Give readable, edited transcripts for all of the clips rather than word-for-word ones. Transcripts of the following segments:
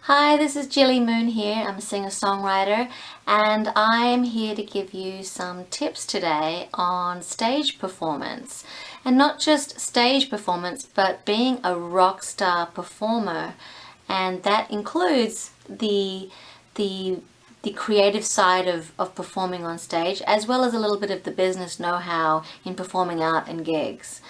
Hi, this is Jilly Moon here. I'm a singer-songwriter and I am here to give you some tips today on stage performance. And not just stage performance, but being a rock star performer. And that includes the creative side of performing on stage, as well as a little bit of the business know-how in performing art and gigs.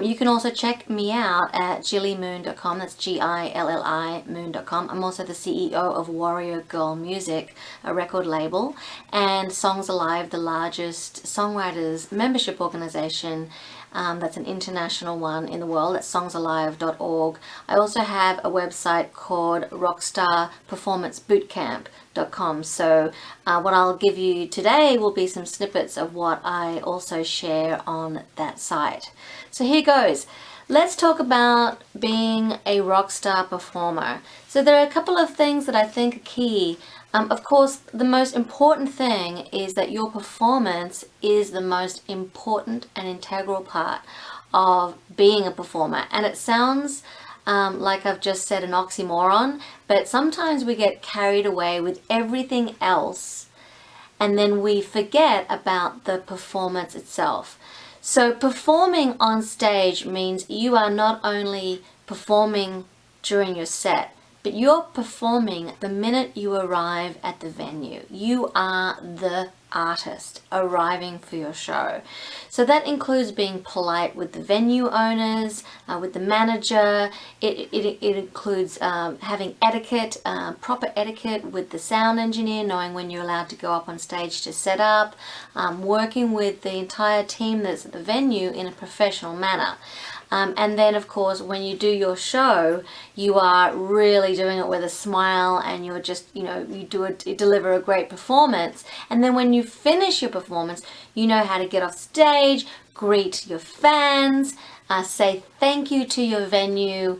You can also check me out at gillymoon.com. That's Gilli moon.com. I'm also the CEO of Warrior Girl Music, a record label, and Songs Alive, the largest songwriters membership organization. That's an international one in the world. That's songsalive.org. I also have a website called rockstarperformancebootcamp.com. So what I'll give you today will be some snippets of what I also share on that site. So here goes. Let's talk about being a rock star performer. So there are a couple of things that I think are key. Of course, the most important thing is that your performance is the most important and integral part of being a performer. And it sounds like I've just said an oxymoron, but sometimes we get carried away with everything else and then we forget about the performance itself. So performing on stage means you are not only performing during your set, but you're performing the minute you arrive at the venue. You are the artist arriving for your show. So that includes being polite with the venue owners, with the manager. It includes having etiquette, proper etiquette with the sound engineer, knowing when you're allowed to go up on stage to set up, working with the entire team that's at the venue in a professional manner. And then, of course, when you do your show, you are really doing it with a smile and you're just, you deliver a great performance. And then when you finish your performance, you know how to get off stage, greet your fans, say thank you to your venue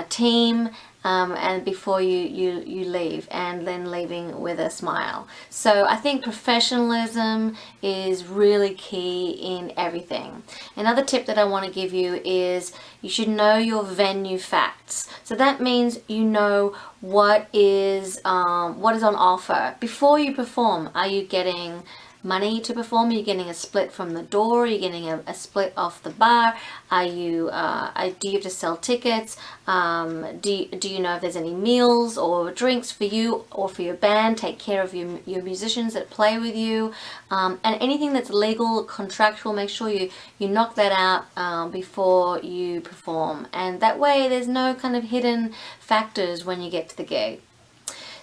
team, and before you leave, and then leaving with a smile. So I think professionalism is really key in everything. Another tip that I want to give you is you should know your venue facts. So that means you know what is on offer before you perform. Are you getting money to perform? Are you getting a split from the door? Are you getting a split off the bar? Do you have to sell tickets? Do you know if there's any meals or drinks for you or for your band? Take care of your musicians that play with you. And anything that's legal, contractual, make sure you knock that out before you perform. And that way there's no kind of hidden factors when you get to the gig.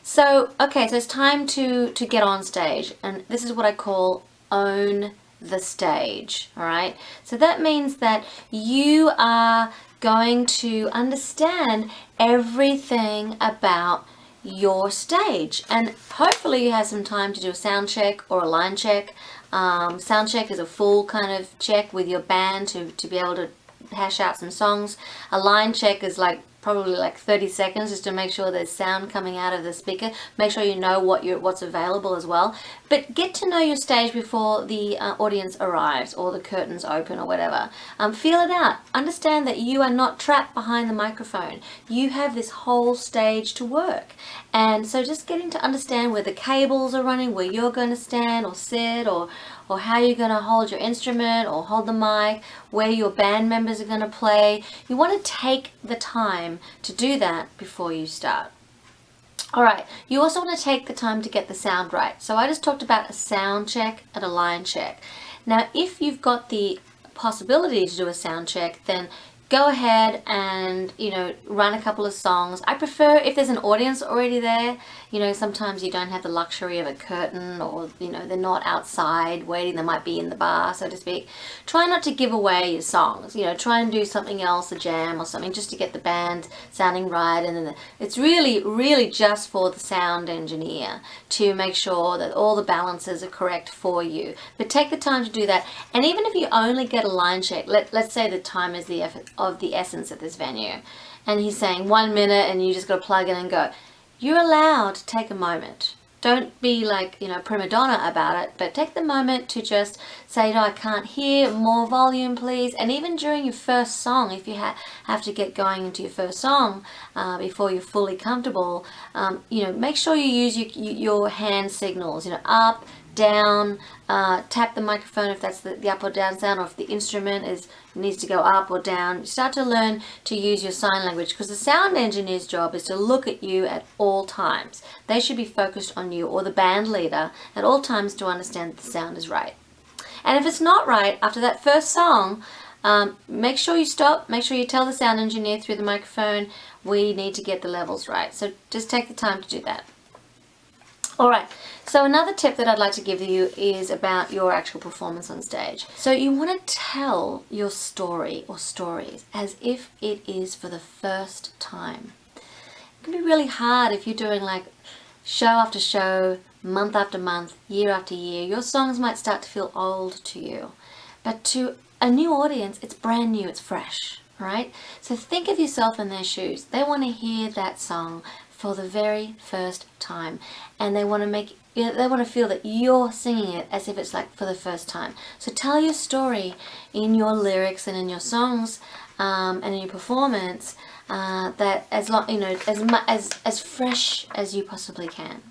So it's time to get on stage, and this is what I call own the stage. All right, so that means that you are going to understand everything about your stage, and hopefully you have some time to do a sound check or a line check. Sound check is a full kind of check with your band to be able to hash out some songs. A line check is probably 30 seconds just to make sure there's sound coming out of the speaker. Make sure you know what's available as well. But get to know your stage before the audience arrives or the curtains open or whatever. Feel it out. Understand that you are not trapped behind the microphone. You have this whole stage to work. And so just getting to understand where the cables are running, where you're going to stand or sit, or how you're going to hold your instrument or hold the mic, where your band members are going to play. You want to take the time to do that before you start. All right, you also want to take the time to get the sound right. So I just talked about a sound check and a line check. Now, if you've got the possibility to do a sound check, then go ahead and, run a couple of songs. I prefer if there's an audience already there. Sometimes you don't have the luxury of a curtain, or, they're not outside waiting. They might be in the bar, so to speak. Try not to give away your songs. Try and do something else, a jam or something, just to get the band sounding right. And then it's really, really just for the sound engineer to make sure that all the balances are correct for you. But take the time to do that. And even if you only get a line check, let's say the time is of the essence at this venue, and he's saying 1 minute and you just got to plug in and go, you're allowed to take a moment don't be like, prima donna about it, but take the moment to just say, no, I can't hear, more volume please. And even during your first song, if you have to get going into your first song before you're fully comfortable, make sure you use your hand signals, up, down, tap the microphone if that's the up or down sound, or if the instrument needs to go up or down. Start to learn to use your sign language, because the sound engineer's job is to look at you at all times. They should be focused on you, or the band leader, at all times to understand that the sound is right. And if it's not right after that first song, make sure you stop, make sure you tell the sound engineer through the microphone, we need to get the levels right. So just take the time to do that. Alright, so another tip that I'd like to give you is about your actual performance on stage. So you want to tell your story or stories as if it is for the first time. It can be really hard if you're doing like show after show, month after month, year after year. Your songs might start to feel old to you. But to a new audience, it's brand new, it's fresh, right? So think of yourself in their shoes. They want to hear that song for the very first time, and they want to feel that you're singing it as if it's like for the first time. So tell your story in your lyrics and in your songs and in your performance that as fresh as you possibly can.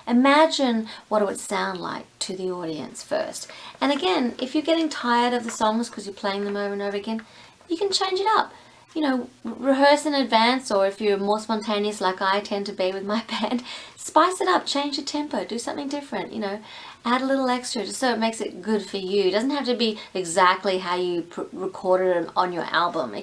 Imagine what it would sound like to the audience first. And again, if you're getting tired of the songs because you're playing them over and over again, you can change it up. Rehearse in advance, or if you're more spontaneous like I tend to be with my band, spice it up, change the tempo, do something different, add a little extra just so it makes it good for you. It doesn't have to be exactly how you recorded it on your album.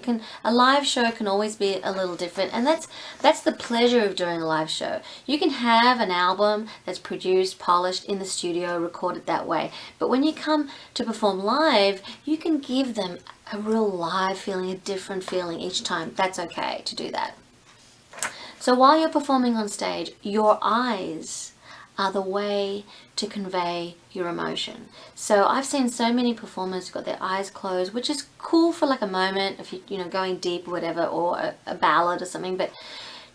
A live show can always be a little different, and that's the pleasure of doing a live show. You can have an album that's produced, polished in the studio, recorded that way, but when you come to perform live, you can give them a real live feeling, a different feeling each time. That's okay to do that. So while you're performing on stage, your eyes are the way to convey your emotion. So I've seen so many performers who've got their eyes closed, which is cool for like a moment if you're going deep or whatever, or a ballad or something, but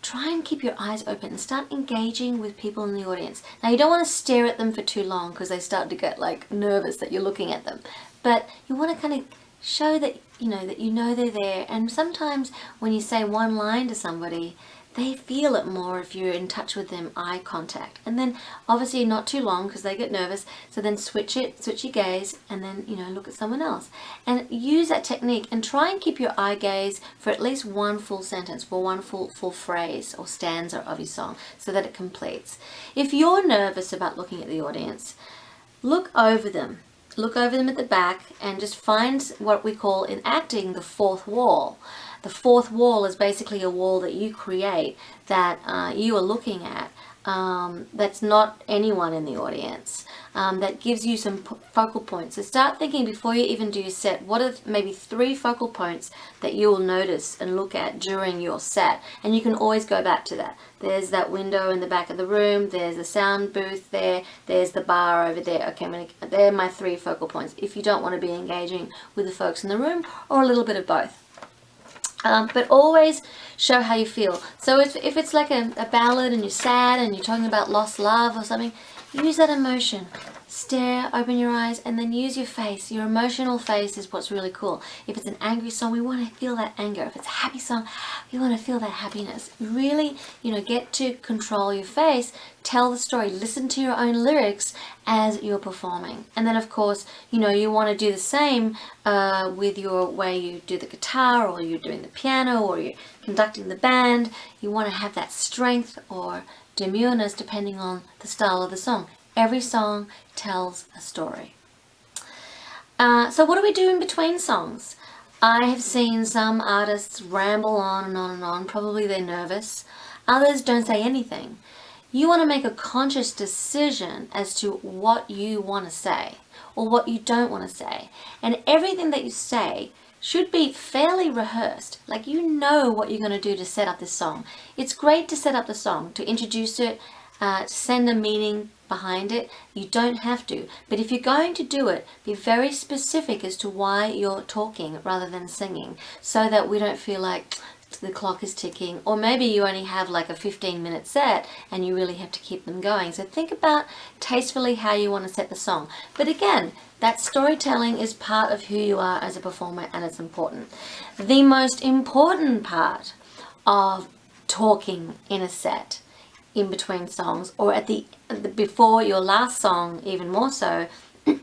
try and keep your eyes open and start engaging with people in the audience. Now you don't want to stare at them for too long because they start to get like nervous that you're looking at them, but you want to kind of show that you know they're there. And sometimes when you say one line to somebody, they feel it more if you're in touch with them, eye contact. And then obviously not too long because they get nervous, so then switch your gaze, and then look at someone else and use that technique, and try and keep your eye gaze for at least one full sentence, for one full phrase or stanza of your song, so that it completes. If you're nervous about looking at the audience, look over them at the back, and just find what we call in acting the fourth wall. The fourth wall is basically a wall that you create that you are looking at, that's not anyone in the audience, that gives you some focal points. So start thinking before you even do your set, what are maybe 3 focal points that you'll notice and look at during your set, and you can always go back to that. There's that window in the back of the room, there's the sound booth there's the bar over there. Okay, they're my 3 focal points if you don't want to be engaging with the folks in the room, or a little bit of both. But always show how you feel. So if it's like a ballad and you're sad and you're talking about lost love or something, use that emotion. Stare, open your eyes, and then use your face. Your emotional face is what's really cool. If it's an angry song, we want to feel that anger. If it's a happy song, we want to feel that happiness. Really, get to control your face, tell the story, listen to your own lyrics as you're performing. And then of course, you want to do the same with your way you do the guitar, or you're doing the piano, or you're conducting the band. You want to have that strength or demureness depending on the style of the song. Every song tells a story. So what do we do in between songs? I have seen some artists ramble on and on and on. Probably they're nervous. Others don't say anything. You want to make a conscious decision as to what you want to say or what you don't want to say. And everything that you say should be fairly rehearsed. Like what you're going to do to set up this song. It's great to set up the song, to introduce it, to send a meaning behind it. You don't have to, but if you're going to do it, be very specific as to why you're talking rather than singing, so that we don't feel like the clock is ticking, or maybe you only have like a 15-minute set and you really have to keep them going. So think about tastefully how you want to set the song. But again, that storytelling is part of who you are as a performer, and it's important. The most important part of talking in a set, in between songs, or at the before your last song, even more so,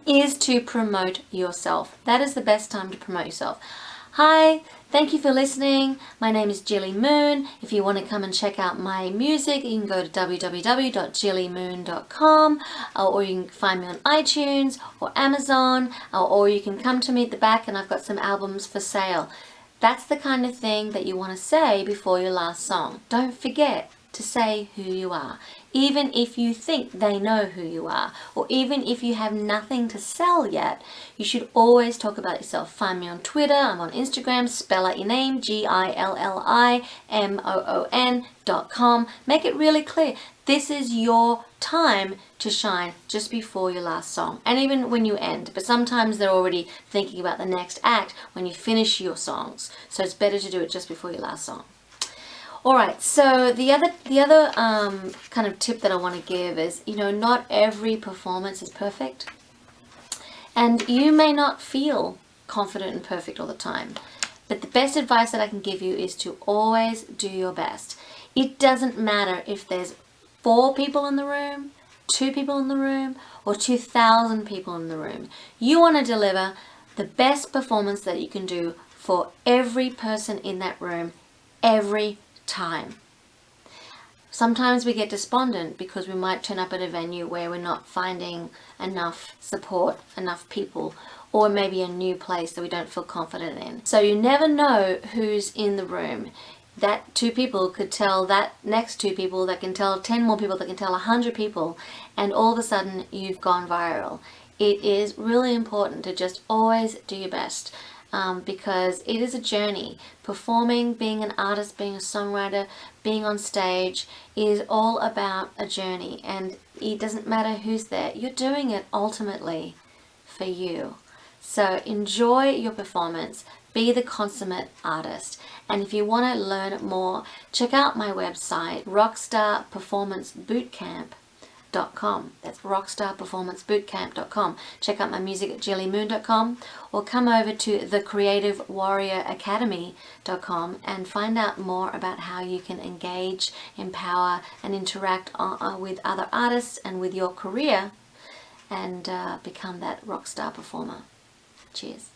is to promote yourself. That is the best time to promote yourself. Hi, thank you for listening. My name is Jilly Moon. If you want to come and check out my music, you can go to www.jillymoon.com, or you can find me on iTunes or Amazon, or you can come to me at the back and I've got some albums for sale. That's the kind of thing that you want to say before your last song. Don't forget to say who you are, even if you think they know who you are, or even if you have nothing to sell yet. You should always talk about yourself. Find me on Twitter. I'm on Instagram. Spell out your name, GILLIMOON.com. Make it really clear. This is your time to shine just before your last song, and even when you end. But sometimes they're already thinking about the next act when you finish your songs, so it's better to do it just before your last song. All right, so the other kind of tip that I want to give is, not every performance is perfect, and you may not feel confident and perfect all the time. But the best advice that I can give you is to always do your best. It doesn't matter if there's 4 people in the room, 2 people in the room, or 2,000 people in the room. You want to deliver the best performance that you can do for every person in that room, every time. Sometimes we get despondent because we might turn up at a venue where we're not finding enough support, enough people, or maybe a new place that we don't feel confident in. So you never know who's in the room. That 2 people could tell that next 2 people, that can tell 10 more people, that can tell 100 people, and all of a sudden you've gone viral. It is really important to just always do your best. Because it is a journey. Performing, being an artist, being a songwriter, being on stage is all about a journey, and it doesn't matter who's there. You're doing it ultimately for you. So enjoy your performance. Be the consummate artist. And if you want to learn more, check out my website, rockstarperformancebootcamp.com. That's rockstarperformancebootcamp.com. Check out my music at jillymoon.com, or come over to thecreativewarrioracademy.com and find out more about how you can engage, empower, and interact with other artists and with your career, and become that rockstar performer. Cheers.